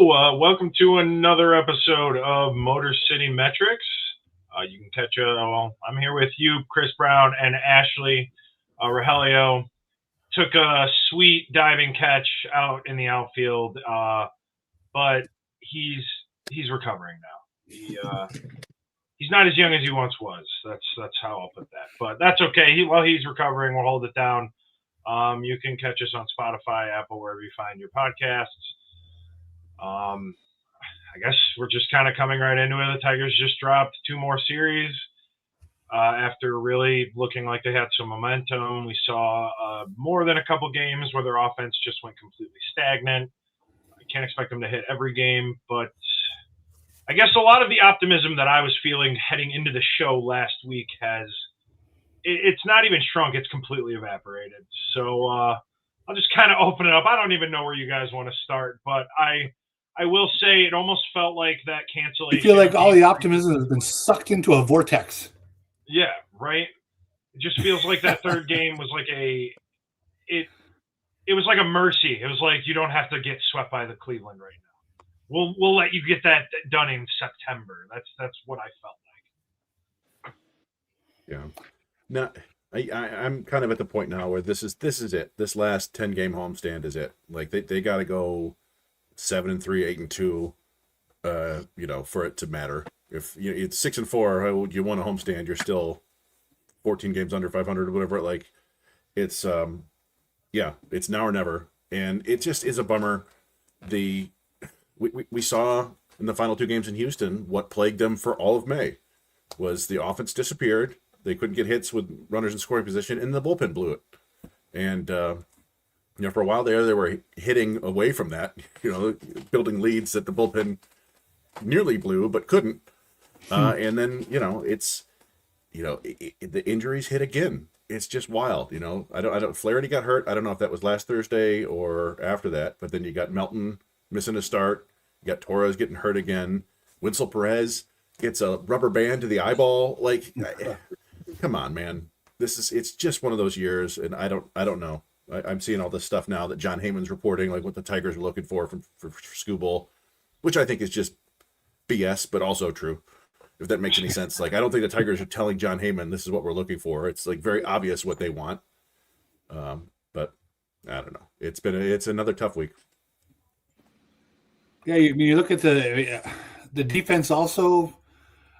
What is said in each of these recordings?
Welcome to another episode of Motor City Metrics. You can catch I'm here with you, Chris Brown, and Ashley Rogelio. Took a sweet diving catch out in the outfield, but he's recovering now. He's not as young as he once was. That's how I'll put that. But that's okay. While he's recovering, we'll hold it down. You can catch us on Spotify, Apple, wherever you find your podcasts. I guess we're just kind of coming right into it. The Tigers just dropped 2 more series after really looking like they had some momentum. We saw more than a couple games where their offense just went completely stagnant. I can't expect them to hit every game, but I guess a lot of the optimism that I was feeling heading into the show last week it's not even shrunk. It's completely evaporated. So I'll just kind of open it up. I don't even know where you guys want to start, but I will say it almost felt like that cancellation. I feel like all the optimism has been sucked into a vortex. Yeah, right? It just feels like that third game was like it was like a mercy. It was like, you don't have to get swept by the Cleveland right now. We'll let you get that done in September. That's what I felt like. Yeah. Now, I'm kind of at the point now where this is it. This last 10-game homestand is it. Like they got to go 7-3, 8-2, for it to matter. If it's 6-4, you won a homestand, you're still 14 games under 500 or whatever. Like it's it's now or never, and it just is a bummer. We saw in the final 2 games in Houston what plagued them for all of May was the offense disappeared. They couldn't get hits with runners in scoring position, and the bullpen blew it. And for a while there, they were hitting away from that, building leads that the bullpen nearly blew but couldn't. And then the injuries hit again. It's just wild. I don't. Flaherty got hurt. I don't know if that was last Thursday or after that. But then you got Melton missing a start. You got Torres getting hurt again. Winsel Perez gets a rubber band to the eyeball. Like, come on, man. It's just one of those years, and I don't know. I'm seeing all this stuff now that John Heyman's reporting, like what the Tigers are looking for Skubal, which I think is just BS, but also true, if that makes any sense. Like, I don't think the Tigers are telling John Heyman this is what we're looking for. It's like very obvious what they want. But I don't know. It's another tough week. Yeah, you look at the defense also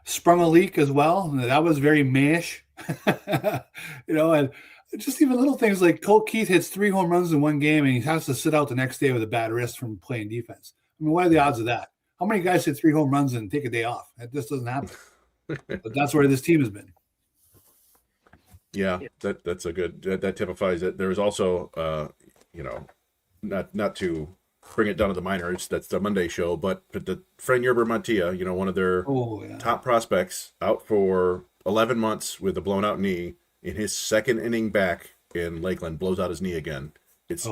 sprung a leak as well. That was very May-ish. And just even little things like Colt Keith hits 3 home runs in one game and he has to sit out the next day with a bad wrist from playing defense. I mean, what are the odds of that? How many guys hit 3 home runs and take a day off? That just doesn't happen. But that's where this team has been. Yeah, that's a good that typifies it. There was also not to bring it down to the minors, that's the Monday show, but the Yerber Montilla, one of their top prospects, out for 11 months with a blown out knee. In his second inning back in Lakeland, blows out his knee again. It's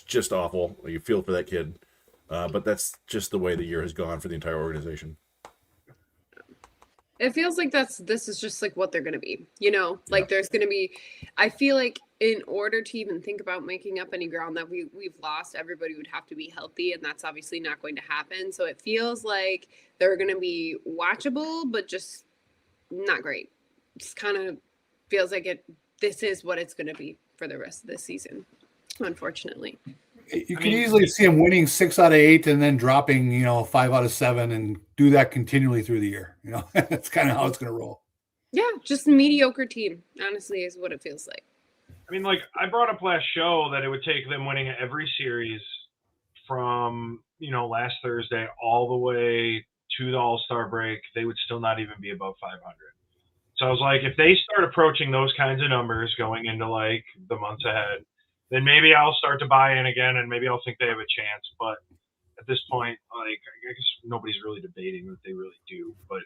just awful. You feel for that kid, but that's just the way the year has gone for the entire organization. It feels like this is just like what they're going to be, there's going to be, I feel like in order to even think about making up any ground that we've lost, everybody would have to be healthy, and that's obviously not going to happen. So it feels like they're going to be watchable, but just not great. It's kind of feels like this is what it's going to be for the rest of the season, unfortunately. You can easily see them winning 6 out of 8 and then dropping, 5 out of 7 and do that continually through the year. That's kind of how it's going to roll. Yeah, just a mediocre team, honestly, is what it feels like. I mean, like I brought up last show that it would take them winning every series from, last Thursday all the way to the All-Star break. They would still not even be above 500. So I was like, if they start approaching those kinds of numbers going into like the months ahead, then maybe I'll start to buy in again, and maybe I'll think they have a chance. But at this point, like, I guess nobody's really debating that they really do. But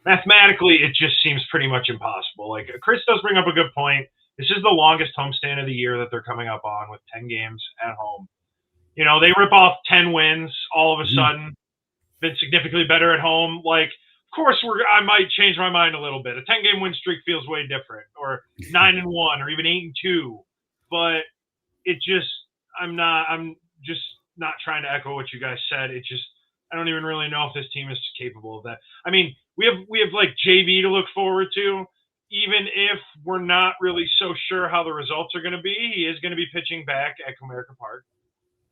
mathematically, it just seems pretty much impossible. Like, Chris does bring up a good point. This is the longest homestand of the year that they're coming up on with 10 games at home. They rip off 10 wins all of a sudden, been significantly better at home. Like, of course, I might change my mind a little bit. A 10-game win streak feels way different, or 9-1, or even 8-2. But it just, I'm just not trying to echo what you guys said. It just, I don't even really know if this team is capable of that. I mean, we have like JV to look forward to. Even if we're not really so sure how the results are going to be, he is going to be pitching back at Comerica Park.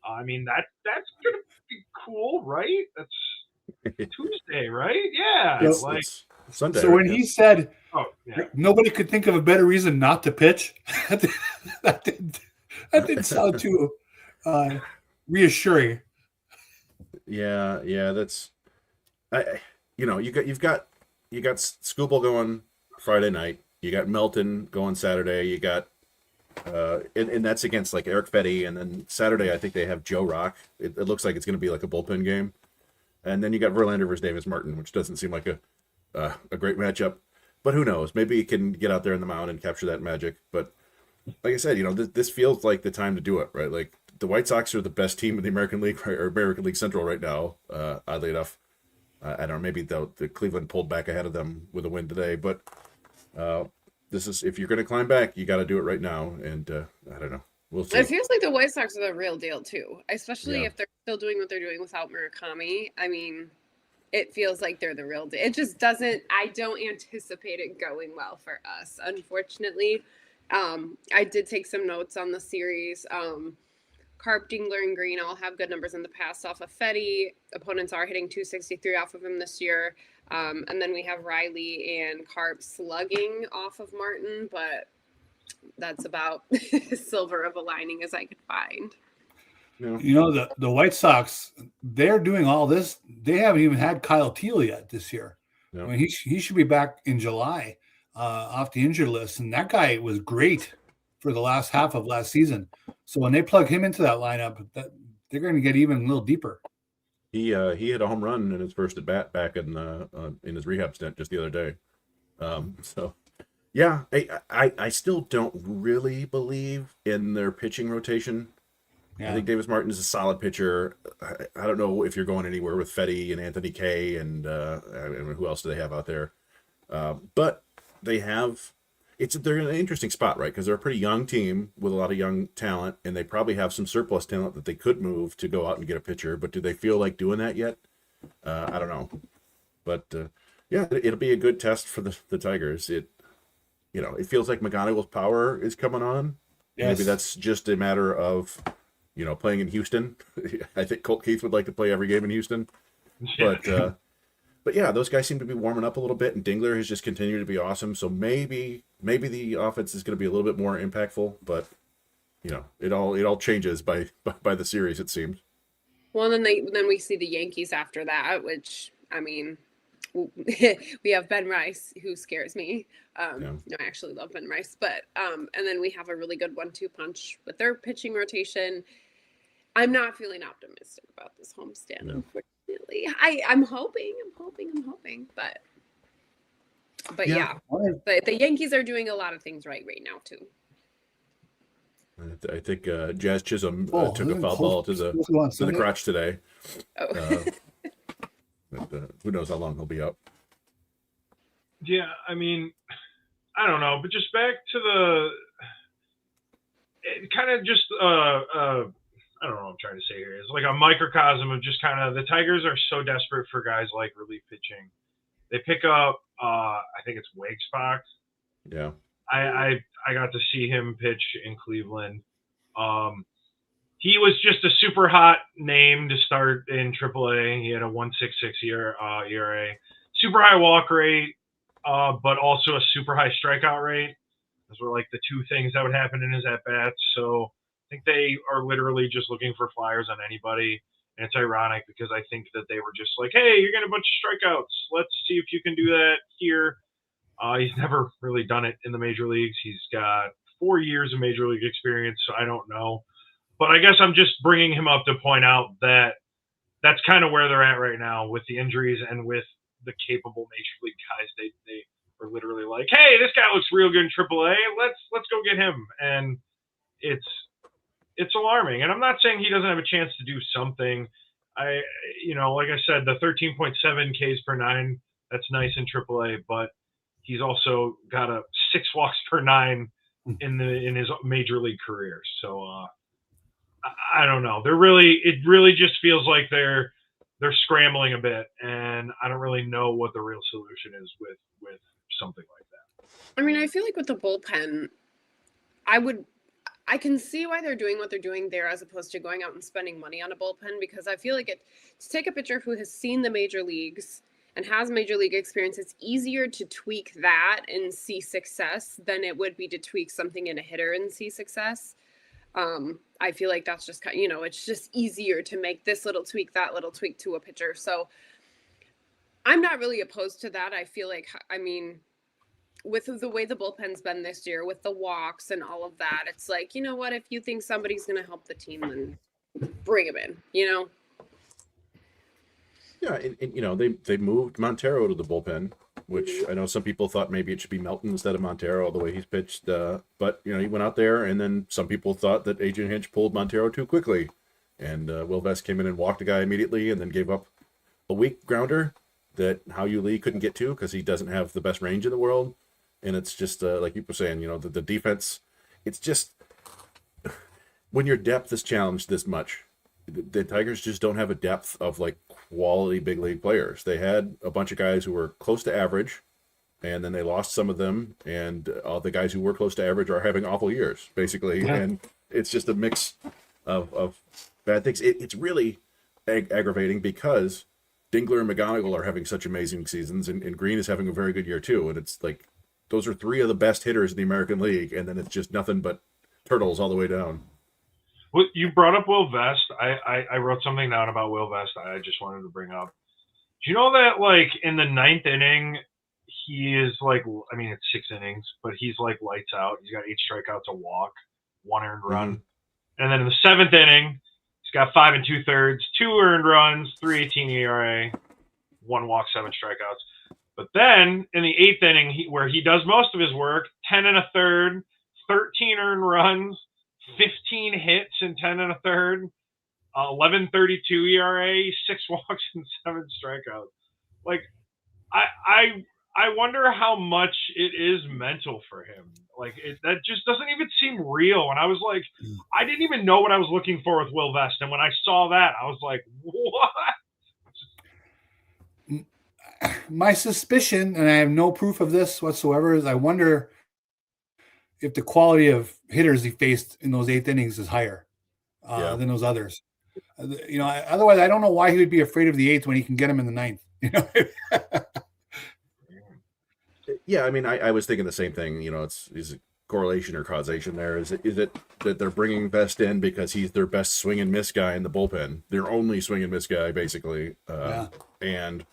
I mean, that's going to be cool, right? That's Tuesday, right? Yeah. It's Sunday. So when he said yeah, nobody could think of a better reason not to pitch, that didn't sound too reassuring. Yeah, that's you've got Scooball going Friday night. You got Melton going Saturday. You got and that's against like Eric Fetty, and then Saturday I think they have Joe Rock. It looks like it's going to be like a bullpen game, and then you got Verlander versus Davis Martin, which doesn't seem like a great matchup, but who knows? Maybe he can get out there in the mound and capture that magic. But like I said, this feels like the time to do it, right? Like the White Sox are the best team in the American League or American League Central right now. Oddly enough, I don't know. Maybe the Cleveland pulled back ahead of them with a win today, but this is, if you're going to climb back, you got to do it right now. And I don't know. We'll see. It feels like the White Sox are the real deal too, especially if they're still doing what they're doing without Murakami. I mean, it feels like they're the real deal. It just doesn't. I don't anticipate it going well for us, unfortunately. I did take some notes on the series. Carp, Dingler, and Green all have good numbers in the past off of Fetty. Opponents are hitting 263 off of him this year. And then we have Riley and Carp slugging off of Martin, but that's about as silver of a lining as I could find. Yeah. The White Sox, they're doing all this. They haven't even had Kyle Teel yet this year. Yeah. I mean, he should be back in July off the injured list, and that guy was great for the last half of last season. So when they plug him into that lineup, they're going to get even a little deeper. He hit a home run in his first at bat back in his rehab stint just the other day. So yeah, I still don't really believe in their pitching rotation. Yeah. I think Davis Martin is a solid pitcher. I don't know if you're going anywhere with Fetty and Anthony Kay and I mean, who else do they have out there? But they have. They're in an interesting spot, right? Because they're a pretty young team with a lot of young talent, and they probably have some surplus talent that they could move to go out and get a pitcher. But do they feel like doing that yet? I don't know. But yeah, it'll be a good test for the Tigers. It feels like McGonagall's power is coming on. Yes. Maybe that's just a matter of playing in Houston. I think Colt Keith would like to play every game in Houston, But yeah, those guys seem to be warming up a little bit, and Dingler has just continued to be awesome. So maybe the offense is going to be a little bit more impactful, but it all changes by the series, it seems. Well, then we see the Yankees after that, which I mean, we have Ben Rice, who scares me. No, I actually love Ben Rice, but and then we have a really good 1-2 punch with their pitching rotation. I'm not feeling optimistic about this homestand, unfortunately. I'm hoping, but yeah. But the Yankees are doing a lot of things right now too. I think Jazz Chisholm took a foul ball to the crotch today. But who knows how long he'll be up? Yeah, I mean, I don't know, but just back to kind of just I don't know what I'm trying to say here. It's like a microcosm of just kind of the Tigers are so desperate for guys like relief pitching. They pick up, I think it's Wagesbach. Yeah. I got to see him pitch in Cleveland. He was just a super hot name to start in AAA. He had a 1.66 ERA, super high walk rate, but also a super high strikeout rate. Those were like the two things that would happen in his at-bats. So I think they are literally just looking for flyers on anybody. And it's ironic because I think that they were just like, hey, you're getting a bunch of strikeouts. Let's see if you can do that here. He's never really done it in the major leagues. He's got 4 years of major league experience, so I don't know. But I guess I'm just bringing him up to point out that that's kind of where they're at right now with the injuries and with the capable major league guys. They are literally like, hey, this guy looks real good in AAA. Let's go get him. And it's alarming. And I'm not saying he doesn't have a chance to do something. Like I said, the 13.7 Ks per 9, that's nice in AAA, but he's also got a 6 walks per 9 in his major league career. So I don't know. It really just feels like they're scrambling a bit, and I don't really know what the real solution is with something like that. I mean, I feel like with the bullpen, I can see why they're doing what they're doing there as opposed to going out and spending money on a bullpen, because I feel like to take a pitcher who has seen the major leagues and has major league experience, it's easier to tweak that and see success than it would be to tweak something in a hitter and see success. I feel like that's just kind of, it's just easier to make this little tweak, that little tweak to a pitcher. So I'm not really opposed to that. I feel like, I mean, with the way the bullpen's been this year, with the walks and all of that, it's like, you know what, if you think somebody's going to help the team, then bring him in, Yeah, and they moved Montero to the bullpen, which I know some people thought maybe it should be Melton instead of Montero, the way he's pitched. But he went out there, and then some people thought that Adrian Hinch pulled Montero too quickly, and Will Vest came in and walked a guy immediately, and then gave up a weak grounder that Hao Yu Lee couldn't get to because he doesn't have the best range in the world. And it's just like you were saying, the defense. It's just when your depth is challenged this much, the Tigers just don't have a depth of like quality big league players. They had a bunch of guys who were close to average, and then they lost some of them, and all the guys who were close to average are having awful years, basically. Yeah. And it's just a mix of bad things. It's really aggravating because Dingler and McGonigal are having such amazing seasons, and Green is having a very good year too. And it's like those are three of the best hitters in the American League, and then it's just nothing but turtles all the way down. Well, you brought up Will Vest. I wrote something down about Will Vest I just wanted to bring up. Do you know that, like, in the 9th inning, he is, like, I mean, it's 6 innings, but he's, like, lights out. He's got 8 strikeouts, a walk, 1 earned run. Mm-hmm. And then in the 7th inning, he's got 5 2/3, 2 earned runs, 3.18 ERA, 1 walk, 7 strikeouts. But then in the 8th inning, where he does most of his work, 10 1/3, 13 earned runs, 15 hits in 10 1/3, 11.32 ERA, 6 walks and 7 strikeouts. Like, I wonder how much it is mental for him. Like, that just doesn't even seem real. And I was like, I didn't even know what I was looking for with Will Vest. And when I saw that, I was like, what? My suspicion, and I have no proof of this whatsoever, is I wonder if the quality of hitters he faced in those 8th innings is higher than those others. Otherwise, I don't know why he would be afraid of the 8th when he can get him in the 9th. Yeah, I mean, I was thinking the same thing. Is it correlation or causation there? Is it that they're bringing Vest in because he's their best swing and miss guy in the bullpen, their only swing and miss guy, basically, and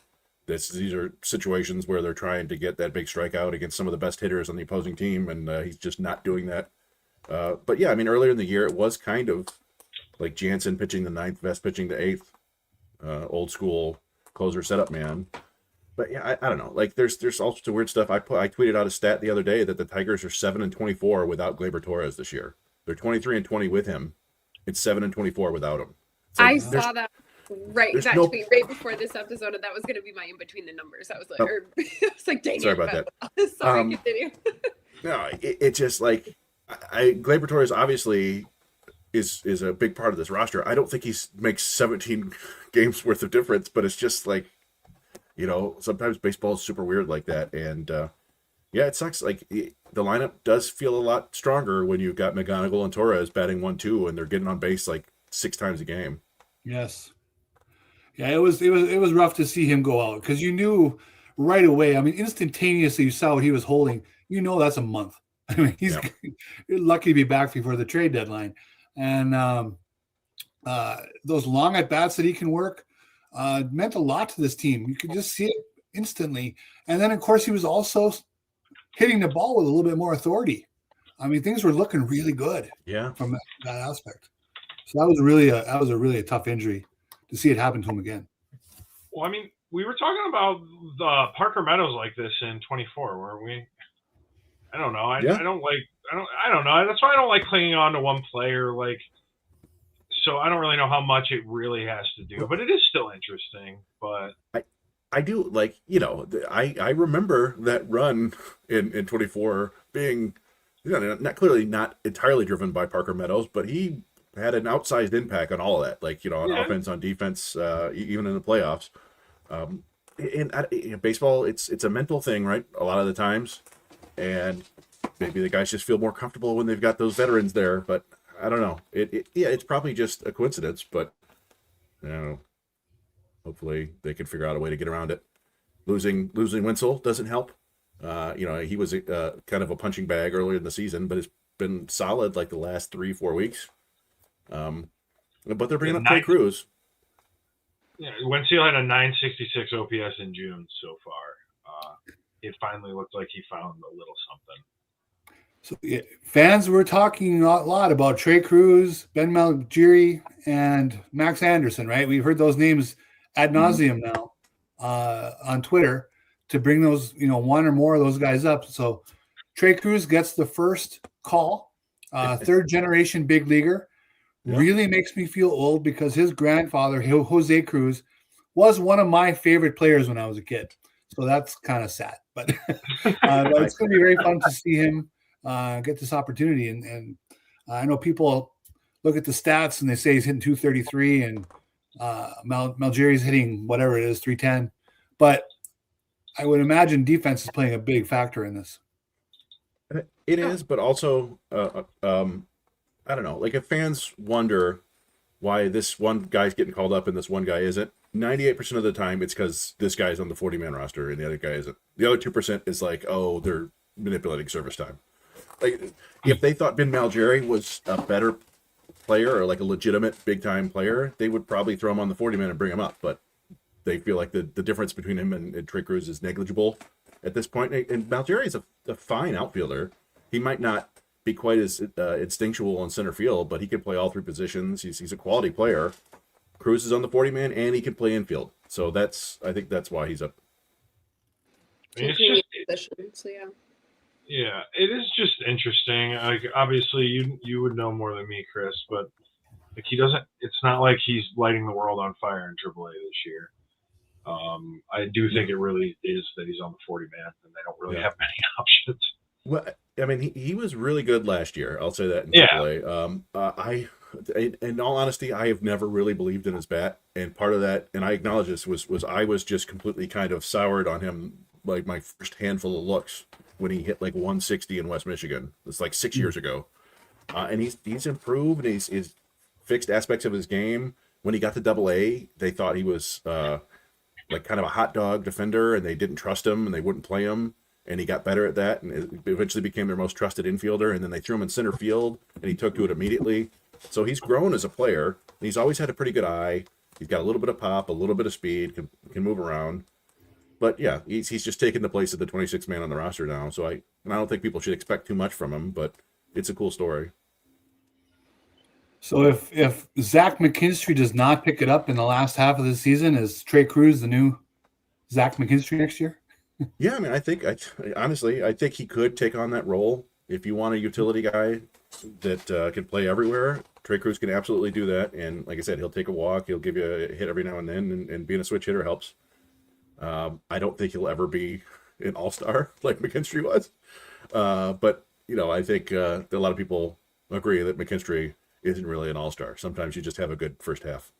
these are situations where they're trying to get that big strikeout against some of the best hitters on the opposing team, and he's just not doing that. But yeah, I mean, earlier in the year, it was kind of like Jansen pitching the 9th, Vest pitching the 8th, old school closer setup man. But yeah, I don't know. Like, there's all sorts of weird stuff. I tweeted out a stat the other day that the Tigers are 7-24 without Gleyber Torres this year. They're 23-20 with him. It's 7-24 without him. So I saw that. Right, that tweet right before this episode, and that was going to be my in between the numbers. I was like, I was like, dang sorry it. About that. Sorry, continue. No, it's just like Gleyber Torres obviously is a big part of this roster. I don't think he makes 17 games worth of difference, but it's just like, sometimes baseball is super weird like that, and it sucks. Like, the lineup does feel a lot stronger when you've got McGonigal and Torres batting 1-2, and they're getting on base like 6 times a game. Yes. Yeah, it was rough to see him go out because you knew right away. I mean, instantaneously you saw what he was holding. That's a month. I mean, he's lucky to be back before the trade deadline, and those long at bats that he can work meant a lot to this team. You could just see it instantly. And then, of course, he was also hitting the ball with a little bit more authority. I mean, things were looking really good. Yeah, from that aspect. So that was a really tough injury to see it happen to him again. Well, I mean, we were talking about the Parker Meadows like this in 24, weren't we? I don't know. I don't know. That's why I don't like clinging on to one player. Like, so I don't really know how much it really has to do, but it is still interesting. But I do like, I remember that run in 24 being, not clearly not entirely driven by Parker Meadows, but he had an outsized impact on all of that. Like, on offense, on defense, even in the playoffs. In baseball, it's a mental thing, right? A lot of the times, and maybe the guys just feel more comfortable when they've got those veterans there. But I don't know. It's probably just a coincidence, but hopefully they can figure out a way to get around it. Losing Winsel doesn't help. He was kind of a punching bag earlier in the season, but it's been solid like the last 3-4 weeks. But they're bringing up Trey Cruz. Yeah, Wenzel had a 966 OPS in June so far. It finally looked like he found a little something. So fans were talking a lot about Trey Cruz, Ben Malgiri, and Max Anderson, right? We've heard those names ad nauseum now on Twitter to bring those, one or more of those guys up. So Trey Cruz gets the first call, third generation big leaguer. Yep. Really makes me feel old because his grandfather, Jose Cruz, was one of my favorite players when I was a kid. So that's kind of sad, but it's going to be very fun to see him get this opportunity. And I know people look at the stats and they say he's hitting 233 and Malgiri's hitting whatever it is, 310. But I would imagine defense is playing a big factor in this. It is, but also, I don't know. Like, if fans wonder why this one guy's getting called up and this one guy isn't, 98% of the time it's because this guy's on the 40-man roster and the other guy isn't. The other 2% is like, oh, they're manipulating service time. Like, if they thought Ben Malgiri was a better player or like a legitimate big-time player, they would probably throw him on the 40-man and bring him up. But they feel like the difference between him and Trey Cruz is negligible at this point. And Malgiri is a fine outfielder. He might not be quite as instinctual in center field, but he can play all three positions. He's a quality player. Cruz is on the 40-man, and he can play infield. So I think that's why he's up. Yeah, it is just interesting. Like, obviously, you would know more than me, Chris, but like, he doesn't. It's not like he's lighting the world on fire in AAA this year. I do think it really is that he's on the 40-man, and they don't really have many options. Well, I mean, he was really good last year. I'll say that in AAA. In all honesty, I have never really believed in his bat, and part of that, and I acknowledge this, was I was just completely kind of soured on him, like my first handful of looks when he hit like 160 in West Michigan. It's like 6 years ago, and he's improved. And he's fixed aspects of his game. When he got to AA, they thought he was like kind of a hot dog defender, and they didn't trust him, and they wouldn't play him. And he got better at that, and it eventually became their most trusted infielder. And then they threw him in center field, and he took to it immediately. So he's grown as a player, and he's always had a pretty good eye. He's got a little bit of pop, a little bit of speed, can move around. But yeah, he's just taken the place of the 26th man on the roster now. So I don't think people should expect too much from him, but it's a cool story. So if Zach McKinstry does not pick it up in the last half of the season, is Trey Cruz the new Zach McKinstry next year? Yeah, I mean, honestly, I think he could take on that role. If you want a utility guy that can play everywhere, Trey Cruz can absolutely do that. And like I said, he'll take a walk. He'll give you a hit every now and then, and being a switch hitter helps. I don't think he'll ever be an all-star like McKinstry was. But, I think a lot of people agree that McKinstry isn't really an all-star. Sometimes you just have a good first half.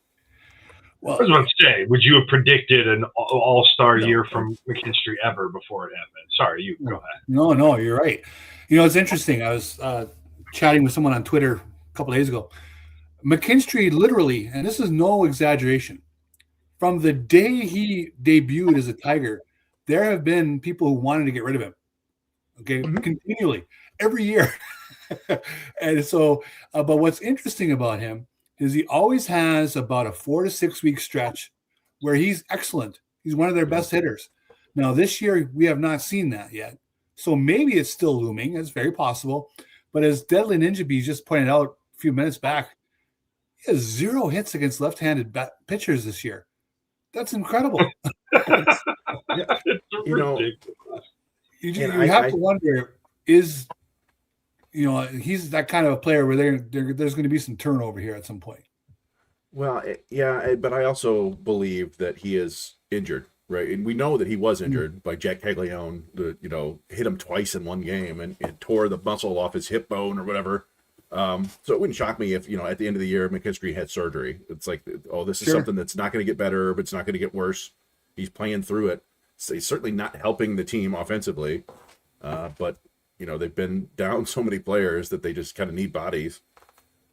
Well, I was about to say, would you have predicted an all-star year from McKinstry ever before it happened? Sorry, you go ahead. No, you're right. It's interesting. I was chatting with someone on Twitter a couple days ago. McKinstry literally, and this is no exaggeration, from the day he debuted as a Tiger, there have been people who wanted to get rid of him. Okay, continually, every year. And so, but what's interesting about him is he always has about a 4 to 6 week stretch where he's excellent. He's one of their best hitters. Now, this year, we have not seen that yet. So maybe it's still looming. It's very possible. But as Deadly Ninja Bee just pointed out a few minutes back, he has 0 hits against left-handed pitchers this year. That's incredible. You have to wonder, is he's that kind of a player where there's going to be some turnover here at some point. Well, yeah, but I also believe that he is injured, right? And we know that he was injured by Jack Caglione, hit him twice in one game and tore the muscle off his hip bone or whatever. So it wouldn't shock me if, at the end of the year, McKinstry had surgery. It's like, oh, this is Sure. something that's not going to get better, but it's not going to get worse. He's playing through it. So he's certainly not helping the team offensively. But, they've been down so many players that they just kind of need bodies.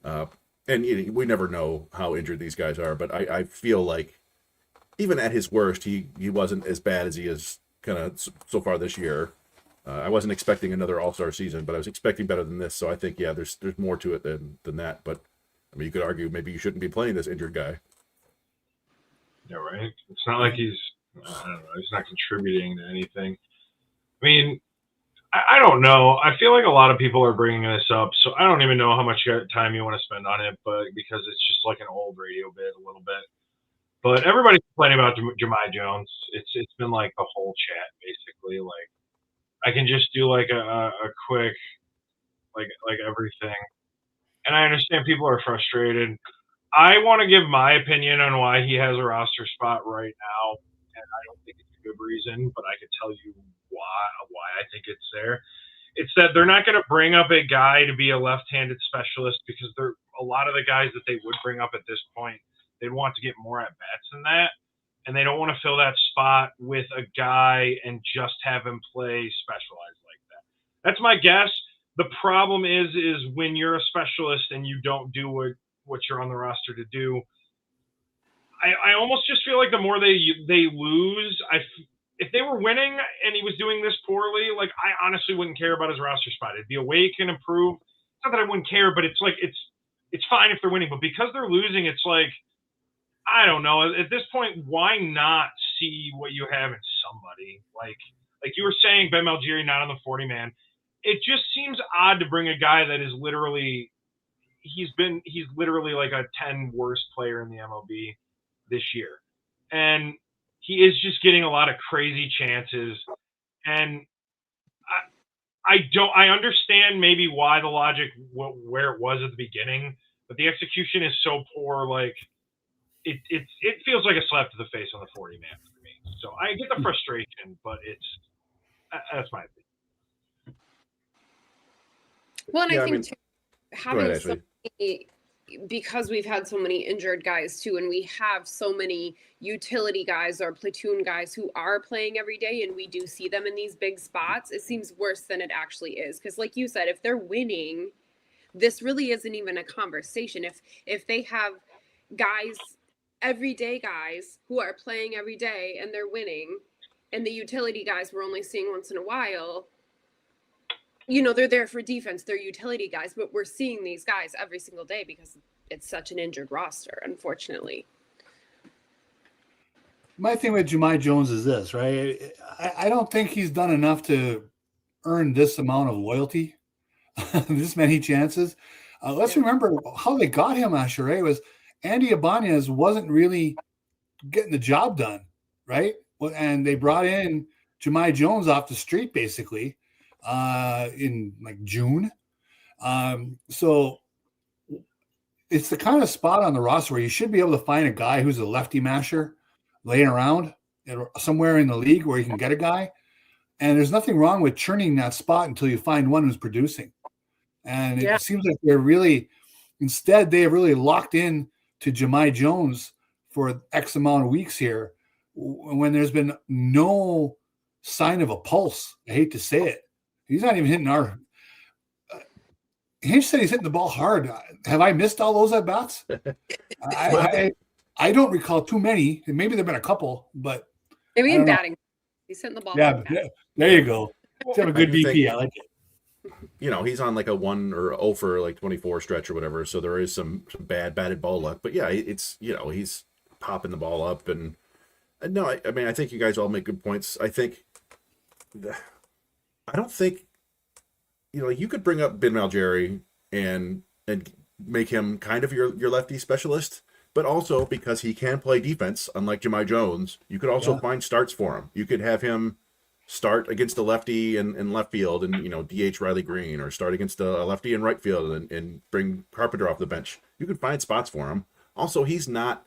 And we never know how injured these guys are, but I feel like even at his worst, he wasn't as bad as he is kind of so far this year. I wasn't expecting another All-Star season, but I was expecting better than this. So I think, there's more to it than that. But I mean, you could argue maybe you shouldn't be playing this injured guy. Yeah, right. It's not like he's not contributing to anything. I mean, I don't know. I feel like a lot of people are bringing this up, so I don't even know how much time you want to spend on it, but because it's just like an old radio bit a little bit. But everybody's complaining about Jemai Jones. It's been like the whole chat basically. Like I can just do like a quick like everything, and I understand people are frustrated. I want to give my opinion on why he has a roster spot right now, and I don't think it's a good reason, but I could tell you why I think it's there. It's that they're not going to bring up a guy to be a left-handed specialist because they're a lot of the guys that they would bring up at this point, they'd want to get more at bats than that, and they don't want to fill that spot with a guy and just have him play specialized like that. That's my guess. The problem is when you're a specialist and you don't do what you're on the roster to do. I almost just feel like the more they lose, if they were winning and he was doing this poorly, like I honestly wouldn't care about his roster spot. It'd be a way he can improve. It's not that I wouldn't care, but it's like it's fine if they're winning, but because they're losing, it's like I don't know. At this point, why not see what you have in somebody? Like you were saying, Ben Malgeri not on the 40-man. It just seems odd to bring a guy that is literally he's literally like a 10 worst player in the MLB this year. And he is just getting a lot of crazy chances. And I understand maybe why the logic, where it was at the beginning, but the execution is so poor. Like it feels like a slap to the face on the 40-man for me. So I get the frustration, but that's my opinion. Well, and Yeah, I think too, having ahead, so many, because we've had so many injured guys too, and we have so many utility guys or platoon guys who are playing every day, and we do see them in these big spots, it seems worse than it actually is. Because like you said, if they're winning, this really isn't even a conversation. If they have guys, everyday guys who are playing every day and they're winning, and the utility guys we're only seeing once in a while, they're there for defense, they're utility guys, but we're seeing these guys every single day because it's such an injured roster, unfortunately. My thing with Jemai Jones is this, right? I don't think he's done enough to earn this amount of loyalty, this many chances. Let's remember how they got him last year, right? It was Andy Ibanez wasn't really getting the job done, right? And they brought in Jemai Jones off the street, basically, in like June. So it's the kind of spot on the roster where you should be able to find a guy who's a lefty masher laying around somewhere in the league where you can get a guy. And there's nothing wrong with churning that spot until you find one who's producing. And it seems like they have really locked in to Jemai Jones for X amount of weeks here when there's been no sign of a pulse. I hate to say it. He's not even hitting our. Hinch said he's hitting the ball hard. Have I missed all those at bats? I don't recall too many. Maybe there've been a couple, but maybe in batting, he's hitting the ball. Yeah, there you go. He's have a good VP. I like it. He's on like a 1 or 0 for like 24 stretch or whatever, so there is some bad batted ball luck. But yeah, it's he's popping the ball up, and no, I mean I think you guys all make good points. I don't think you could bring up Ben Malgeri and make him kind of your lefty specialist, but also because he can play defense, unlike Jemai Jones, you could also find starts for him. You could have him start against a lefty in left field and DH Riley Green, or start against a lefty in right field and bring Carpenter off the bench. You could find spots for him. Also, he's not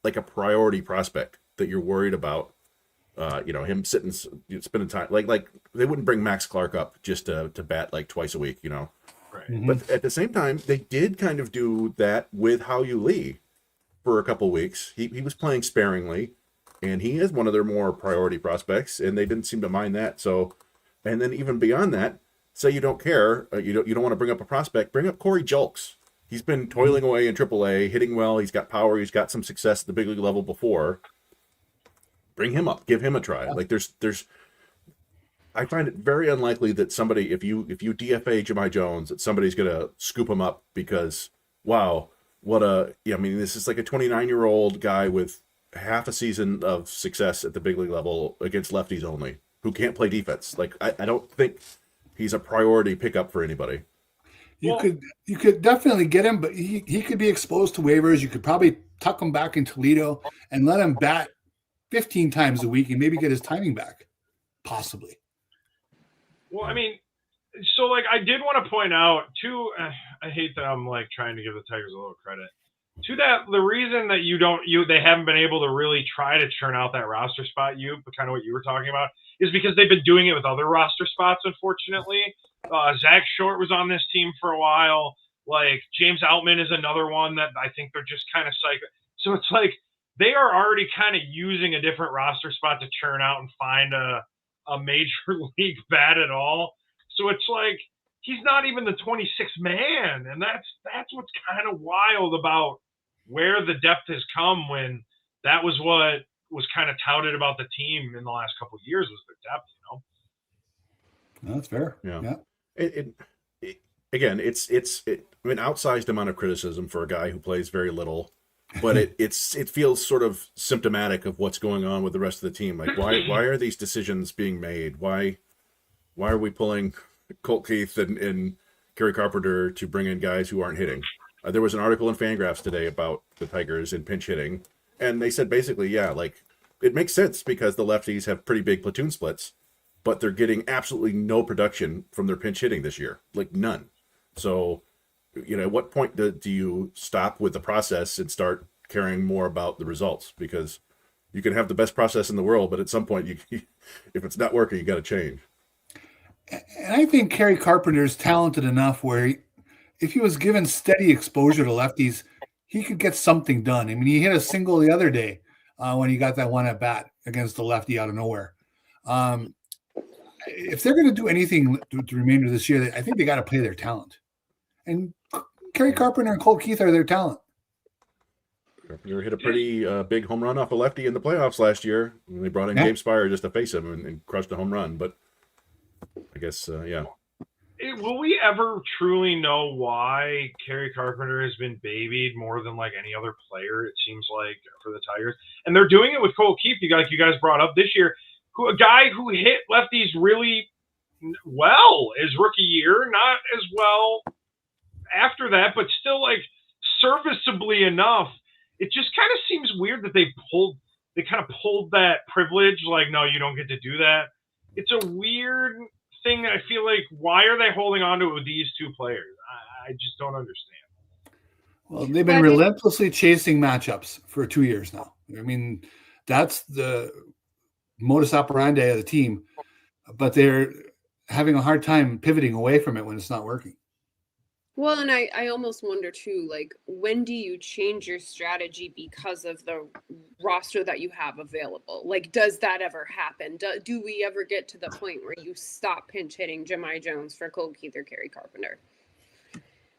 like a priority prospect that you're worried about. Him spending time like they wouldn't bring Max Clark up just to bat like twice a week. Right. Mhm. But at the same time, they did kind of do that with Hao-Yu Lee for a couple weeks. He was playing sparingly, and he is one of their more priority prospects, and they didn't seem to mind that. So, and then even beyond that, say you don't care, you don't want to bring up a prospect, bring up Corey Julks. He's been toiling away in AAA, hitting well. He's got power. He's got some success at the big league level before. Bring him up. Give him a try. Like there's. I find it very unlikely that somebody, if you DFA Jahmai Jones, that somebody's gonna scoop him up because wow, what a I mean, this is like a 29-year-old guy with half a season of success at the big league level against lefties only, who can't play defense. Like I don't think he's a priority pickup for anybody. You could definitely get him, but he could be exposed to waivers. You could probably tuck him back in Toledo and let him bat 15 times a week and maybe get his timing back, possibly. Well, I mean, so like I did want to point out too. I hate that I'm like trying to give the Tigers a little credit. To that, the reason that they haven't been able to really try to churn out that roster spot, but kind of what you were talking about, is because they've been doing it with other roster spots. Unfortunately, Zach Short was on this team for a while. Like James Outman is another one that I think they're just kind of psycho. So it's like they are already kind of using a different roster spot to churn out and find a major league bat at all. So it's like he's not even the 26th man, and that's what's kind of wild about where the depth has come, when that was what was kind of touted about the team in the last couple of years, was the depth, No, that's fair. Yeah. Again, it's an outsized amount of criticism for a guy who plays very little, but it feels sort of symptomatic of what's going on with the rest of the team. Like why are these decisions being made? Why are we pulling Colt Keith and Kerry Carpenter to bring in guys who aren't hitting? There was an article in Fangraphs today about the Tigers in pinch hitting, and they said basically, yeah, like it makes sense because the lefties have pretty big platoon splits, but they're getting absolutely no production from their pinch hitting this year, like none. So, at what point do you stop with the process and start caring more about the results? Because you can have the best process in the world, but at some point, if it's not working, you got to change. And I think Kerry Carpenter is talented enough where if he was given steady exposure to lefties, he could get something done. I mean, he hit a single the other day when he got that one at bat against the lefty out of nowhere. If they're going to do anything to the remainder of this year, I think they got to play their talent. And Kerry Carpenter and Cole Keith are their talent. Carpenter hit a pretty big home run off a lefty in the playoffs last year. They brought in Gabe Spire just to face him and crushed a home run. But I guess, yeah. Will we ever truly know why Kerry Carpenter has been babied more than like any other player, it seems like, for the Tigers? And they're doing it with Cole Keith, you guys brought up this year, a guy who hit lefties really well his rookie year, not as well after that, but still like serviceably enough. It just kind of seems weird that they kind of pulled that privilege, like, no, you don't get to do that. It's a weird thing that I feel like, why are they holding on to it with these two players? I just don't understand. Well, they've been relentlessly chasing matchups for 2 years now. I mean, that's the modus operandi of the team, but they're having a hard time pivoting away from it when it's not working. Well, and I almost wonder too, like, when do you change your strategy because of the roster that you have available? Like, does that ever happen? Do we ever get to the point where you stop pinch hitting Jahmai Jones for Cole Keith or Kerry Carpenter?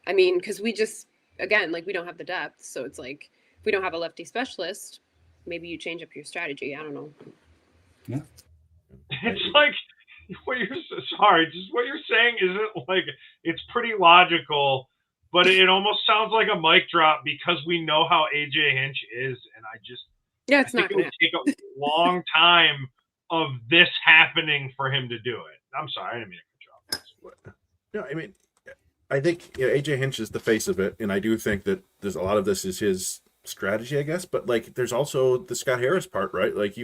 I mean, because we just, again, like, we don't have the depth. So it's like, if we don't have a lefty specialist, maybe you change up your strategy. I don't know. Yeah. It's like, what you're saying isn't like, it's pretty logical, but it almost sounds like a mic drop because we know how AJ Hinch is, and it's I think it would take a long time of this happening for him to do it. I'm sorry, I didn't mean to cut you off. No, I mean, I think AJ Hinch is the face of it, and I do think that there's a lot of this is his strategy, I guess, but like there's also the Scott Harris part, right? Like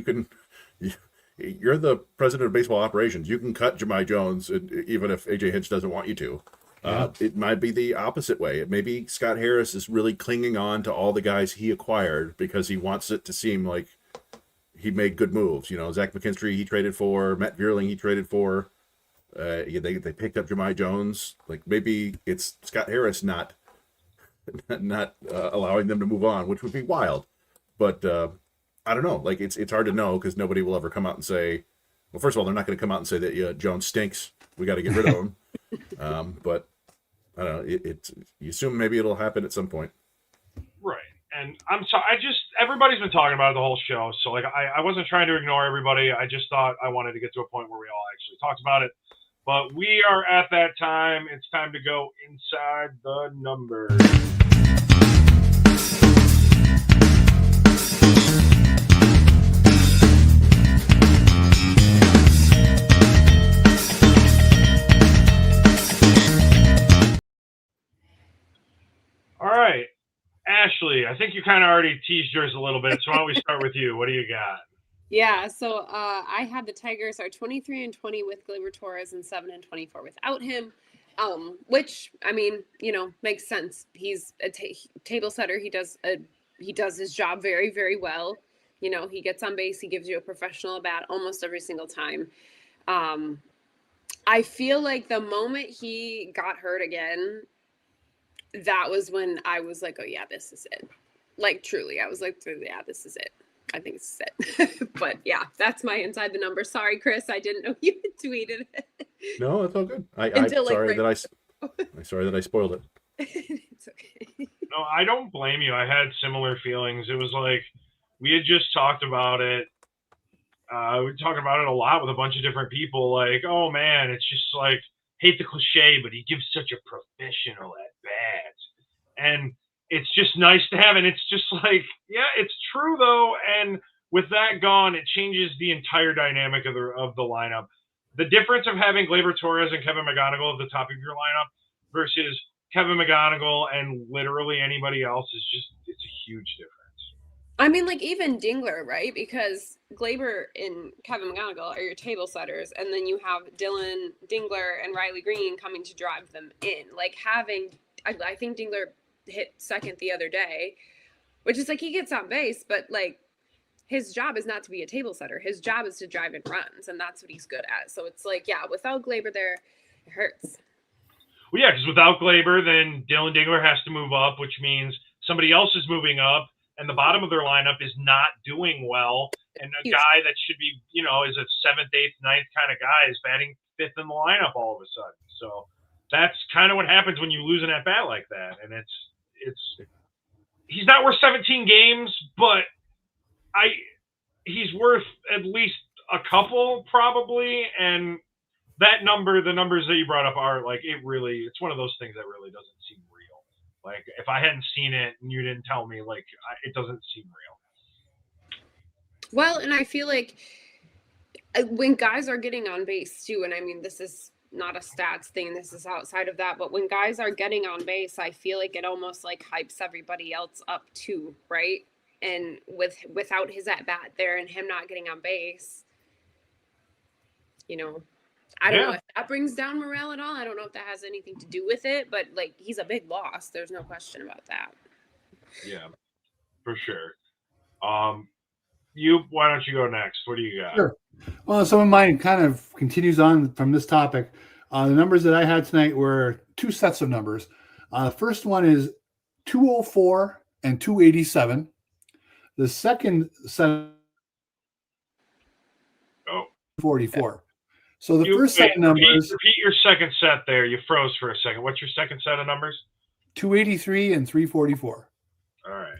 you're the president of baseball operations. You can cut Jahmai Jones even if AJ Hinch doesn't want you to. It might be the opposite way. Maybe Scott Harris is really clinging on to all the guys he acquired because he wants it to seem like he made good moves. Zach McKinstry he traded for, Matt Vierling he traded for. They picked up Jahmai Jones. Like maybe it's Scott Harris not allowing them to move on, which would be wild. But I don't know. Like it's hard to know because nobody will ever come out and say. Well, first of all, they're not going to come out and say that Jones stinks. We got to get rid of him. But I don't know. You assume maybe it'll happen at some point. Right. And I'm sorry. Everybody's been talking about it the whole show. So like, I wasn't trying to ignore everybody. I just thought I wanted to get to a point where we all actually talked about it. But we are at that time. It's time to go inside the numbers. All right. Ashley, I think you kind of already teased yours a little bit. So why don't we start with you? What do you got? Yeah, so I had the Tigers are 23-20 with Gleyber Torres and 7-24 without him, which I mean, makes sense. He's a table setter. He does his job very, very well. He gets on base. He gives you a professional at bat almost every single time. I feel like the moment he got hurt again, that was when I was like, oh yeah, this is it. Like truly, I was like, yeah, this is it. I think it's it. But yeah, that's my inside the number. Sorry, Chris, I didn't know you had tweeted it. No, it's all good. I'm sorry that I spoiled it. It's okay. No, I don't blame you. I had similar feelings. It was like we had just talked about it. We talked about it a lot with a bunch of different people. Like, oh man, it's just like, hate the cliche, but he gives such a professional at bats, and it's just nice to have. And it's just like, yeah, it's true though. And with that gone, it changes the entire dynamic of the lineup. The difference of having Gleyber Torres and Kevin McGonigal at the top of your lineup versus Kevin McGonigal and literally anybody else it's a huge difference. I mean, like even Dingler, right? Because Gleyber and Kevin McGonigal are your table setters, and then you have Dylan Dingler and Riley Green coming to drive them in. Like I think Dingler hit second the other day, which is like he gets on base, but like his job is not to be a table setter. His job is to drive in runs, and that's what he's good at. So it's like, yeah, without Gleyber there, it hurts. Well, yeah, because without Gleyber, then Dylan Dingler has to move up, which means somebody else is moving up, and the bottom of their lineup is not doing well. And a guy that should be, is a 7th, 8th, 9th kind of guy is batting 5th in the lineup all of a sudden. So that's kind of what happens when you lose an at bat like that. And he's not worth 17 games, but he's worth at least a couple probably. And that number, the numbers that you brought up are like, it's one of those things that really doesn't seem real. Like if I hadn't seen it and you didn't tell me, like it doesn't seem real. Well, and I feel like when guys are getting on base too, and I mean, this is not a stats thing, this is outside of that, but when guys are getting on base, I feel like it almost like hypes everybody else up too, right? And without his at bat there and him not getting on base, I don't know if that brings down morale at all. I don't know if that has anything to do with it, but like he's a big loss. There's no question about that. Yeah, for sure. Why don't you go next? What do you got? Sure. Well, some of mine kind of continues on from this topic. The numbers that I had tonight were two sets of numbers. The first one is 204 and 287. The second set, 44. So the first set of numbers. Repeat your second set there. You froze for a second. What's your second set of numbers? 283 and 344. All right.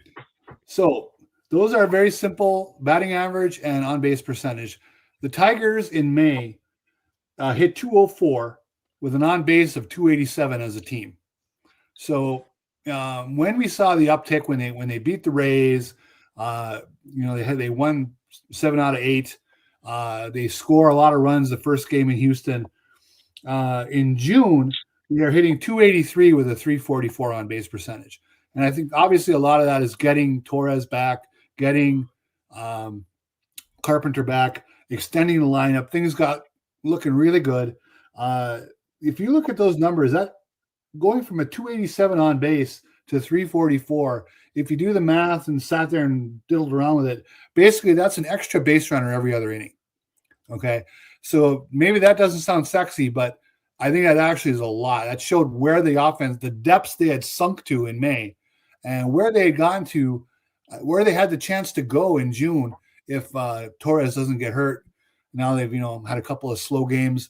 So those are very simple batting average and on-base percentage. The Tigers in May hit 204 with an on-base of 287 as a team. So when we saw the uptick when they beat the Rays, they won 7 out of 8. They score a lot of runs the first game in Houston. In June, they are hitting 283 with a 344 on-base percentage. And I think obviously a lot of that is getting Torres back, getting Carpenter back, extending the lineup. Things got looking really good. If you look at those numbers, that going from a 287 on base to 344, if you do the math and sat there and diddled around with it, basically that's an extra base runner every other inning. Okay. So maybe that doesn't sound sexy, but I think that actually is a lot. That showed where the offense, the depths they had sunk to in May, and where they had gone to, where they had the chance to go in June if Torres doesn't get hurt. Now they've had a couple of slow games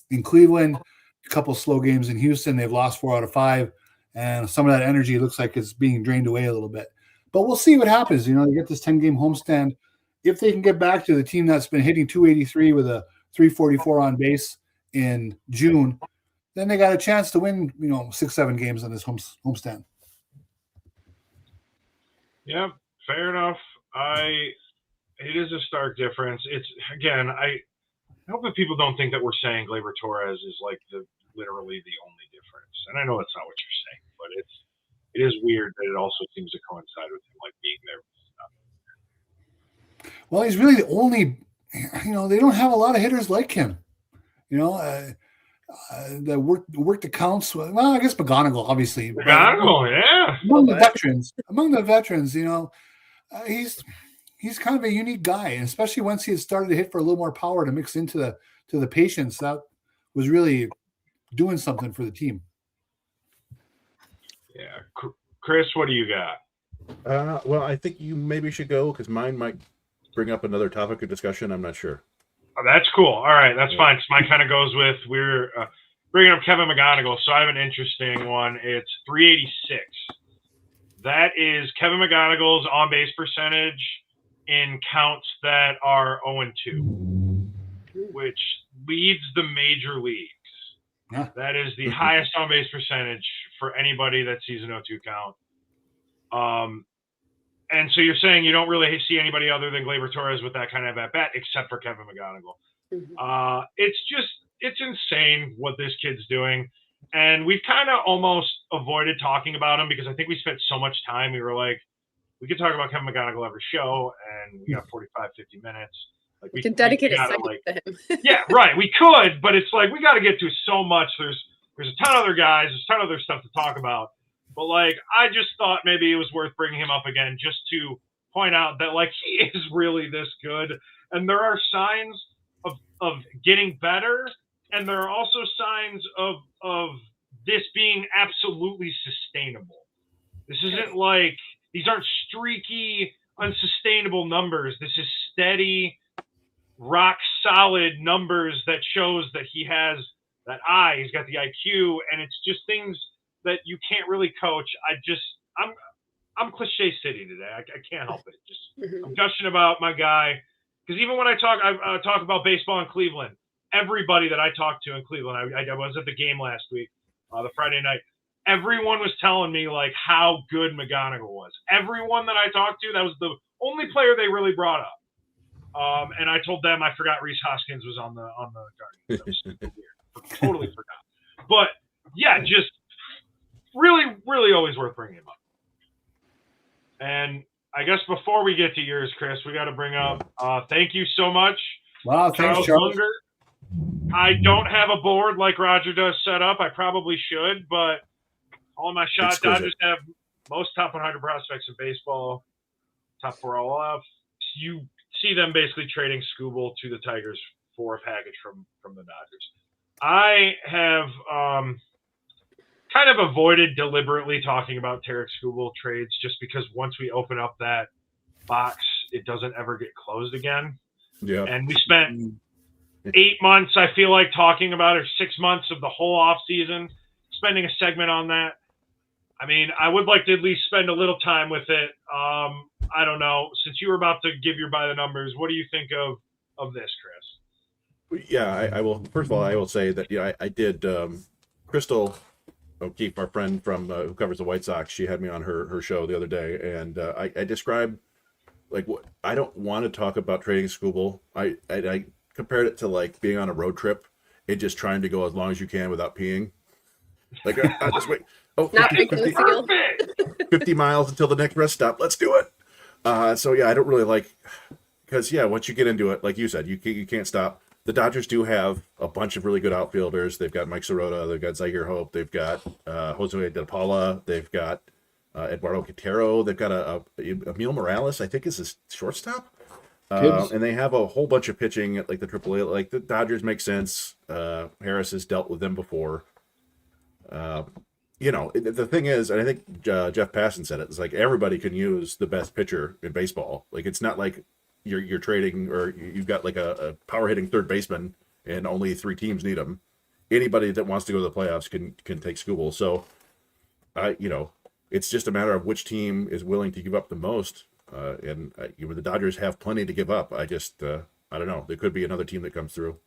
in Cleveland, a couple of slow games in Houston. They've lost 4 out of 5, and some of that energy looks like it's being drained away a little bit. But we'll see what happens. They get this 10-game homestand. If they can get back to the team that's been hitting 283 with a 344 on base in June, then they got a chance to win, 6-7 games on this homestand. Yeah, fair enough. It is a stark difference. It's, again, I hope that people don't think that we're saying Gleyber Torres is like literally the only difference. And I know that's not what you're saying, but it is weird that it also seems to coincide with him like being there. Well, he's really the only, they don't have a lot of hitters like him. The work that counts. Well, I guess McGonigal, obviously. McGonigal, yeah. Among the veterans, he's kind of a unique guy, and especially once he had started to hit for a little more power to mix into the patience, that was really doing something for the team. Yeah, Chris, what do you got? Well, I think you maybe should go because mine might bring up another topic of discussion. I'm not sure. Oh, that's cool. All right, that's fine. So mine kind of goes with we're bringing up Kevin McGonigal. So I have an interesting one. It's 386. That is Kevin McGonigal's on-base percentage in counts that are 0-2, which leads the major leagues. Yeah. That is the highest on-base percentage for anybody that sees an 0-2 count. And so you're saying you don't really see anybody other than Gleyber Torres with that kind of at-bat except for Kevin McGonigal. Mm-hmm. It's insane what this kid's doing. And we've kind of almost avoided talking about him because I think we spent so much time. We were like, we could talk about Kevin McGonigal every show, and we got 45, 50 minutes. Like we can dedicate a second to him. Yeah, right. We could, but it's like we got to get to so much. There's a ton of other guys. There's a ton of other stuff to talk about. But, like, I just thought maybe it was worth bringing him up again just to point out that, like, he is really this good. And there are signs of getting better, and there are also signs of this being absolutely sustainable. This isn't like – these aren't streaky, unsustainable numbers. This is steady, rock-solid numbers that shows that he has that eye. He's got the IQ, and it's just things – that you can't really coach. I'm cliche city today. I can't help it. I'm gushing about my guy because even when I talk about baseball in Cleveland, everybody that I talked to in Cleveland, I was at the game last week, the Friday night. Everyone was telling me like how good McGonigal was. Everyone that I talked to, that was the only player they really brought up. And I told them I forgot Reese Hoskins was on the Guardians. That was super weird. Totally forgot. But yeah, just. Really, really always worth bringing him up. And I guess before we get to yours, Chris, we got to bring up, thank you so much. Wow, thanks, Charles. Munger. I don't have a board like Roger does set up. I probably should, but all my shot Dodgers have most top 100 prospects in baseball, top 4 all off. You see them basically trading Skubal to the Tigers for a package from the Dodgers. I have kind of avoided deliberately talking about Tarek Skubal trades just because once we open up that box, it doesn't ever get closed again. Yeah. And we spent 8 months, I feel like, talking about it, 6 months of the whole off season, spending a segment on that. I mean, I would like to at least spend a little time with it. I don't know. Since you were about to give your by the numbers, what do you think of this, Chris? Yeah, I will. First of all, I will say that I did. Crystal O'Keefe, our friend from who covers the White Sox, she had me on her show the other day, and I described like what I don't want to talk about trading Skubal. I compared it to like being on a road trip and just trying to go as long as you can without peeing. Like I just wait. Oh, 50 miles until the next rest stop. Let's do it. So yeah, I don't really like because once you get into it, like you said, you can't stop. The Dodgers do have a bunch of really good outfielders. They've got Mike Sirota, they've got Zaire Hope, they've got Jose De Paula, they've got Eduardo Quintero, they've got Emil Morales, I think is his shortstop. Tibbs. And they have a whole bunch of pitching at like the AAA. Like the Dodgers make sense. Harris has dealt with them before. The thing is, and I think Jeff Passan said it, it's like everybody can use the best pitcher in baseball. Like it's not like you're trading or you've got like a power hitting third baseman and only 3 teams need him. Anybody that wants to go to the playoffs can take Skubal. So, it's just a matter of which team is willing to give up the most. The Dodgers have plenty to give up. I don't know. There could be another team that comes through.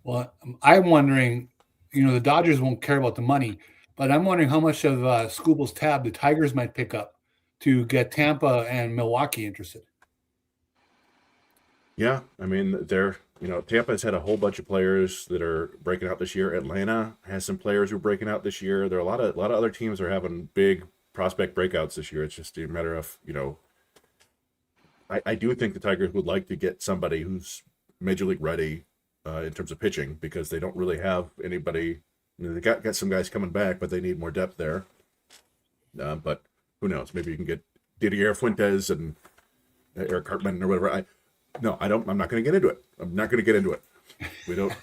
Well, I'm wondering, the Dodgers won't care about the money, but I'm wondering how much of Skubal's tab the Tigers might pick up to get Tampa and Milwaukee interested. Yeah, I mean, Tampa's had a whole bunch of players that are breaking out this year. Atlanta has some players who are breaking out this year. There are a lot of other teams that are having big prospect breakouts this year. It's just a matter of, I do think the Tigers would like to get somebody who's major league ready in terms of pitching because they don't really have anybody. They got some guys coming back, but they need more depth there. But who knows? Maybe you can get Didier Fuentes and Eric Hartman or whatever. I'm not going to get into it. I'm not going to get into it. We don't.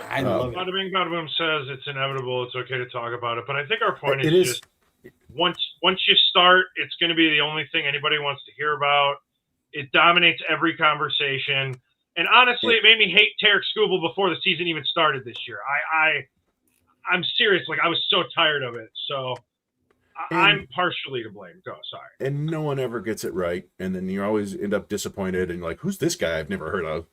I love it. Bada bing, bada boom says it's inevitable. It's okay to talk about it. But I think our point is just once you start, it's going to be the only thing anybody wants to hear about. It dominates every conversation. And honestly, it made me hate Tarek Skubal before the season even started this year. I'm serious. Like, I was so tired of it. So I'm partially to blame. Go, sorry. And no one ever gets it right. And then you always end up disappointed and like, who's this guy I've never heard of?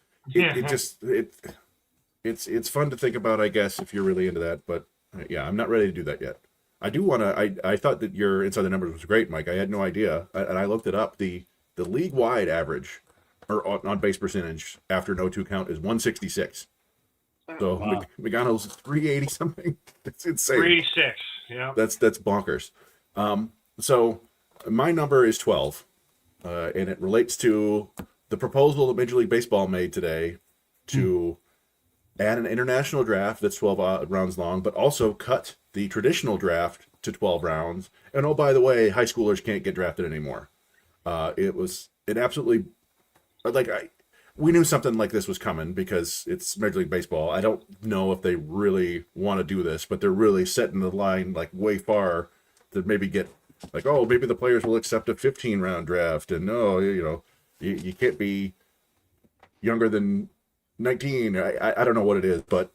It's fun to think about, I guess, if you're really into that. But yeah, I'm not ready to do that yet. I do want to, I thought that your Inside the Numbers was great, Mike. I had no idea. And I looked it up. The league-wide average or on base percentage after no 2 count is 166. So wow. Megano's 380 something. That's insane. 386. Yeah. That's bonkers. So my number is 12, and it relates to the proposal that Major League Baseball made today to add an international draft that's 12 rounds long, but also cut the traditional draft to 12 rounds. And oh, by the way, high schoolers can't get drafted anymore. It absolutely, we knew something like this was coming because it's Major League Baseball. I don't know if they really want to do this, but they're really setting the line like way far to maybe get like, oh, maybe the players will accept a 15-round draft, and no, you can't be younger than 19. I don't know what it is, but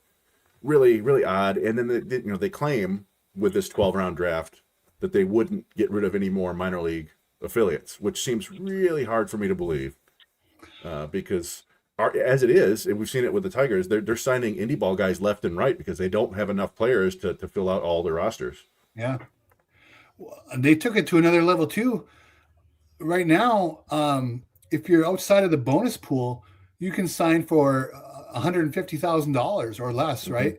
really, really odd. And then they claim with this 12-round draft that they wouldn't get rid of any more minor league affiliates, which seems really hard for me to believe. Because as it is, and we've seen it with the Tigers, they're signing indie ball guys left and right because they don't have enough players to fill out all their rosters. Yeah. They took it to another level too. Right now, if you're outside of the bonus pool, you can sign for $150,000 or less, mm-hmm. right?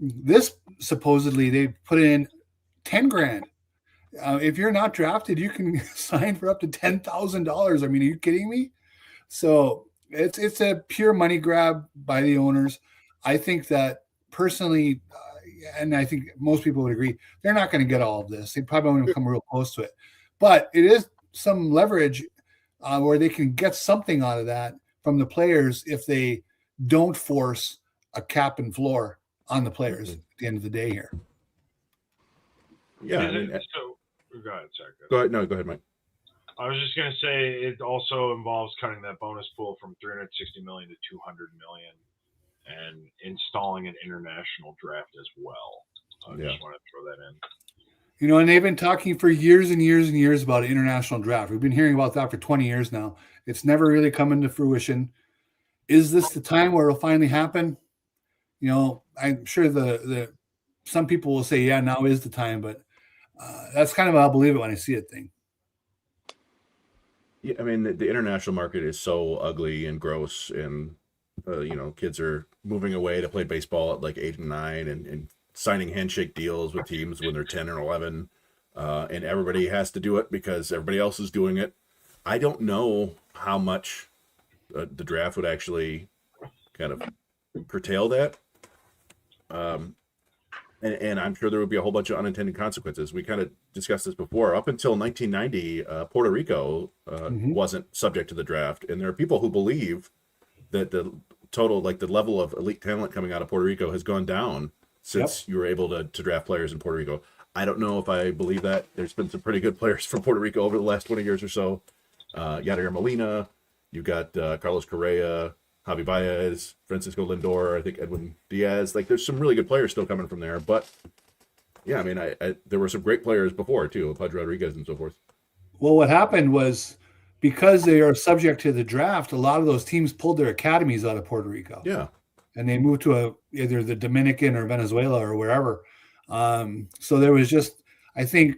This supposedly they put in $10,000. If you're not drafted, you can sign for up to $10,000. I mean, are you kidding me? So it's a pure money grab by the owners. I think that personally, and I think most people would agree, they're not going to get all of this. They probably won't even come real close to it. But it is some leverage where they can get something out of that from the players if they don't force a cap and floor on the players at the end of the day here. Yeah. So go ahead, sorry. Go ahead. No, go ahead, Mike. I was just going to say it also involves cutting that bonus pool from 360 million to 200 million and installing an international draft as well. I just want to throw that in. And they've been talking for years and years and years about an international draft. We've been hearing about that for 20 years now. It's never really come into fruition. Is this the time where it'll finally happen? I'm sure the some people will say, yeah, now is the time, but that's kind of how I believe it when I see it thing. Yeah, I mean, the international market is so ugly and gross, and kids are moving away to play baseball at like 8 and 9 and signing handshake deals with teams when they're 10 or 11, and everybody has to do it because everybody else is doing it. I don't know how much the draft would actually kind of curtail that. And and I'm sure there would be a whole bunch of unintended consequences. We kind of discussed this before. Up until 1990, Puerto Rico wasn't subject to the draft, and there are people who believe that the total, like the level of elite talent coming out of Puerto Rico has gone down since you were able to draft players in Puerto Rico. I don't know if I believe that. There's been some pretty good players from Puerto Rico over the last 20 years or so. Yadier Molina, you got Carlos Correa, Javi Baez, Francisco Lindor, I think Edwin Diaz. Like, there's some really good players still coming from there. But, yeah, I mean, I there were some great players before, too, Pudge Rodriguez and so forth. Well, what happened was because they are subject to the draft, a lot of those teams pulled their academies out of Puerto Rico. Yeah. And they moved to either the Dominican or Venezuela or wherever. So there was just, I think,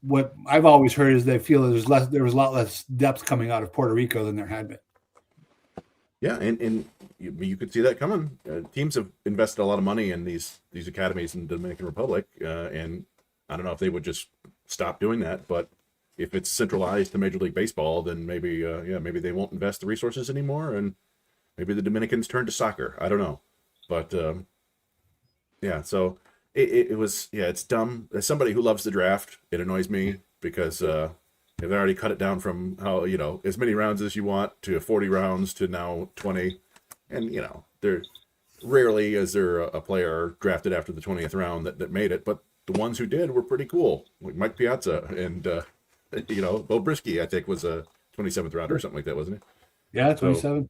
what I've always heard is they feel there was a lot less depth coming out of Puerto Rico than there had been. Yeah, and you could see that coming. Teams have invested a lot of money in these academies in the Dominican Republic, and I don't know if they would just stop doing that. But if it's centralized to Major League Baseball, then maybe maybe they won't invest the resources anymore, and maybe the Dominicans turn to soccer. I don't know, but yeah. So it was it's dumb. As somebody who loves the draft, it annoys me because they've already cut it down from how, as many rounds as you want to 40 rounds to now 20. And, there rarely is there a player drafted after the 20th round that made it. But the ones who did were pretty cool. Like Mike Piazza and, Bo Brisky, I think, was a 27th rounder or something like that, wasn't he? Yeah, 27.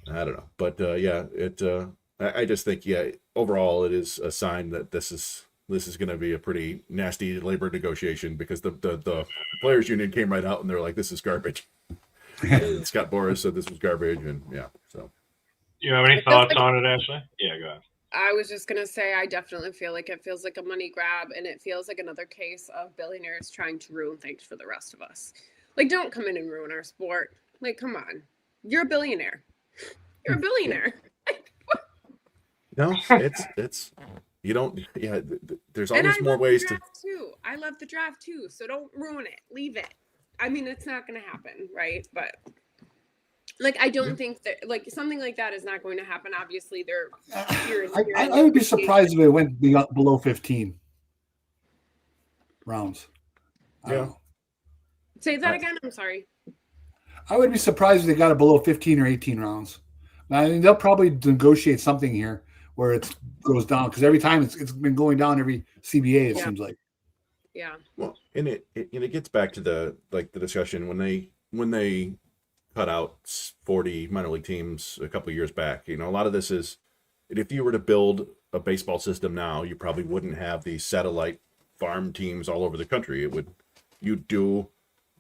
So, I don't know. But, I just think, overall it is a sign that this is going to be a pretty nasty labor negotiation because the players union came right out and they're like, this is garbage. And Scott Boras said this was garbage, and so. You have any thoughts on it, Ashley? Yeah, go ahead. I was just going to say, I definitely feel like it feels like a money grab, and it feels like another case of billionaires trying to ruin things for the rest of us. Like, don't come in and ruin our sport. Like, come on. You're a billionaire. You're a billionaire. No, it's you don't. Yeah, there's always more ways to. Too. I love the draft too, so don't ruin it. Leave it. I mean, it's not going to happen, right? But like, I don't think that like something like that is not going to happen. Obviously, they're. I would be surprised if it went below 15 rounds. Yeah. Say that again. I'm sorry. I would be surprised if they got it below 15 or 18 rounds. I mean, they'll probably negotiate something here where it goes down because every time it's been going down every CBA, it seems like. Yeah. Well, and it gets back to the discussion when they cut out 40 minor league teams a couple of years back. A lot of this is if you were to build a baseball system now, you probably wouldn't have these satellite farm teams all over the country. You'd do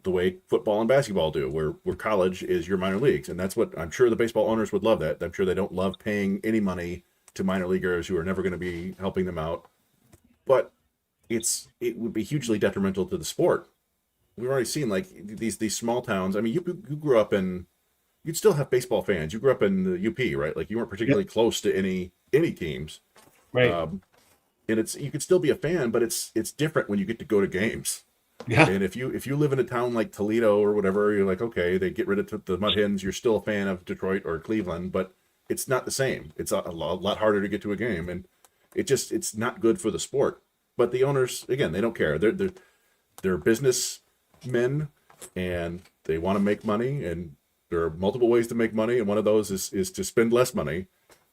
the way football and basketball do, where college is your minor leagues, and that's what I'm sure the baseball owners would love. That I'm sure they don't love paying any money to minor leaguers who are never going to be helping them out, but it would be hugely detrimental to the sport. We've already seen like these small towns. I mean, you grew up in, you'd still have baseball fans. You grew up in the UP, right? Like you weren't particularly close to any teams, right? And you could still be a fan, but it's different when you get to go to games. Yeah. And if you live in a town like Toledo or whatever, you're like, okay, they get rid of the Mud Hens. You're still a fan of Detroit or Cleveland, but it's not the same. It's a lot harder to get to a game, and it's not good for the sport. But the owners, again, they don't care. They're businessmen, and they want to make money. And there are multiple ways to make money, and one of those is to spend less money,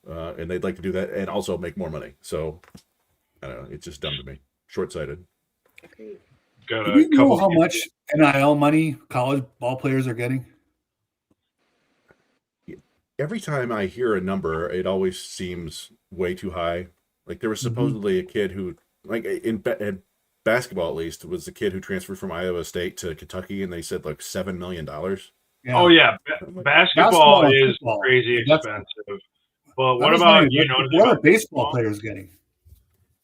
and they'd like to do that and also make more money. So I don't know. It's just dumb to me. Short-sighted. Okay. Do we know how much NIL money college ball players are getting? Every time I hear a number, it always seems way too high. Like there was supposedly a kid who, like in basketball at least, was a kid who transferred from Iowa State to Kentucky, and they said like $7 million. Yeah. Oh yeah, basketball is crazy expensive. But what about what are baseball players getting?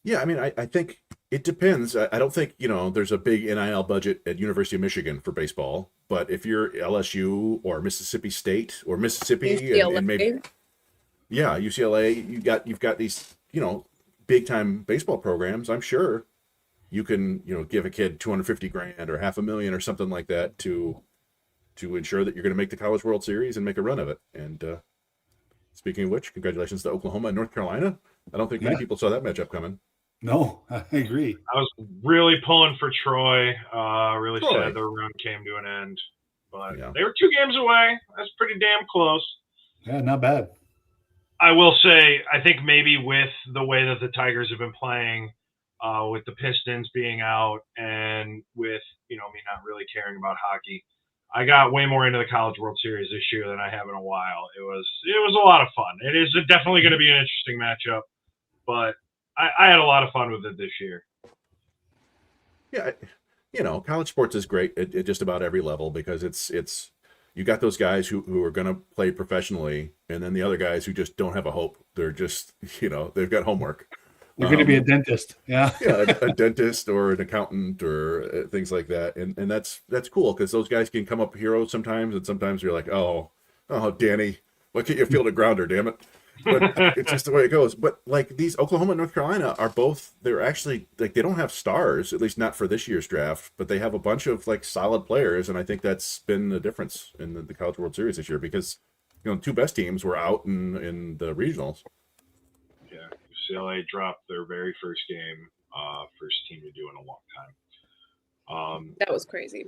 Yeah, I mean, I think it depends. I don't think, there's a big NIL budget at University of Michigan for baseball. But if you're LSU or Mississippi State or Mississippi and maybe UCLA, you've got these, big time baseball programs. I'm sure you can, give a kid $250,000 or $500,000 or something like that to ensure that you're going to make the College World Series and make a run of it. And Speaking of which, congratulations to Oklahoma and North Carolina. I don't think many people saw that matchup coming. No, I agree. I was really pulling for Troy. Really Troy. sad their run came to an end. But Yeah. they were 2 games away. That's pretty damn close. Yeah, not bad. I will say, I think maybe with the way that the Tigers have been playing, with the Pistons being out and with, me not really caring about hockey, I got way more into the College World Series this year than I have in a while. It was a lot of fun. It is definitely going to be an interesting matchup, but I had a lot of fun with it this year. Yeah, college sports is great at just about every level because it's you got those guys who are going to play professionally, and then the other guys who just don't have a hope. They're just, they've got homework. They're going to be a dentist. Yeah. Yeah, a dentist or an accountant or things like that. And that's cool because those guys can come up heroes sometimes, and sometimes you're like, oh, Danny, why can't you field a grounder, damn it? But it's just the way it goes. But like these Oklahoma and North Carolina are both, they're actually like, they don't have stars, at least not for this year's draft, but they have a bunch of like solid players. And I think that's been the difference in the College World Series this year because, the 2 best teams were out in the regionals. Yeah. UCLA dropped their very first game, first team to do in a long time. That was crazy.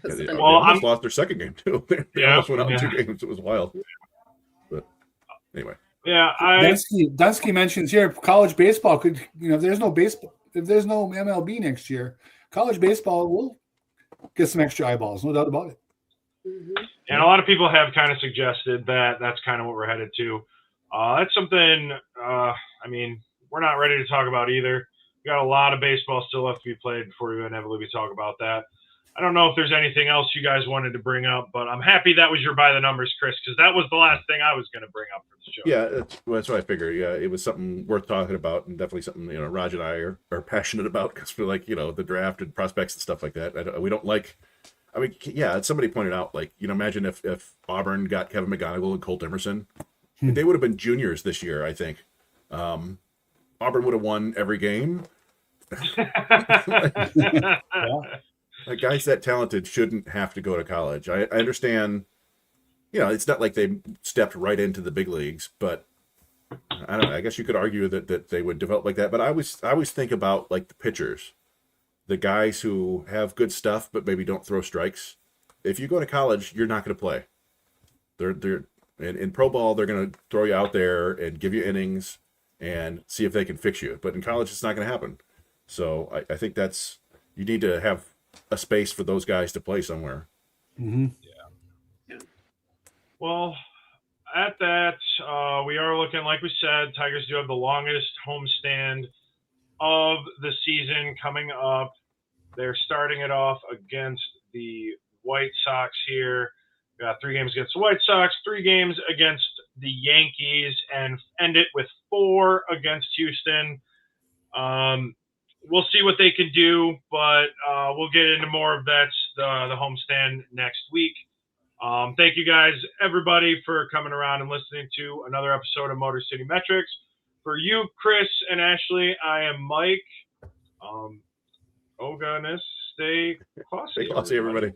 They almost lost their second game too. They almost went out in 2 games. It was wild. But anyway. Yeah, Dunsky mentions here college baseball could, if there's no MLB next year, college baseball will get some extra eyeballs, no doubt about it. Mm-hmm. And a lot of people have kind of suggested that that's kind of what we're headed to. That's something, we're not ready to talk about either. We got a lot of baseball still left to be played before we inevitably talk about that. I don't know if there's anything else you guys wanted to bring up, but I'm happy that was your by the numbers, Chris, because that was the last thing I was going to bring up for the show. Yeah, that's what I figured. Yeah, it was something worth talking about, and definitely something Raj and I are passionate about because we're like the draft and prospects and stuff like that. We don't like. Somebody pointed out imagine if Auburn got Kevin McGonigal and Colt Emerson, they would have been juniors this year. I think Auburn would have won every game. Yeah. Guys that talented shouldn't have to go to college. I understand, it's not like they stepped right into the big leagues, but I don't know. I guess you could argue that they would develop like that. But I always think about like the pitchers, the guys who have good stuff but maybe don't throw strikes. If you go to college, you're not going to play. They're in pro ball, they're going to throw you out there and give you innings and see if they can fix you. But in college, it's not going to happen. So I think you need to have a space for those guys to play somewhere. Mm-hmm. Yeah. Well, at that, we are looking, like we said, Tigers do have the longest homestand of the season coming up. They're starting it off against the White Sox here. We got 3 games against the White Sox, 3 games against the Yankees, and end it with 4 against Houston. We'll see what they can do, but we'll get into more of that, the homestand next week. Thank you guys, everybody, for coming around and listening to another episode of Motor City Metrics. For you, Chris and Ashley, I am Mike. Oh, goodness. Stay classy, Stay classy, everybody.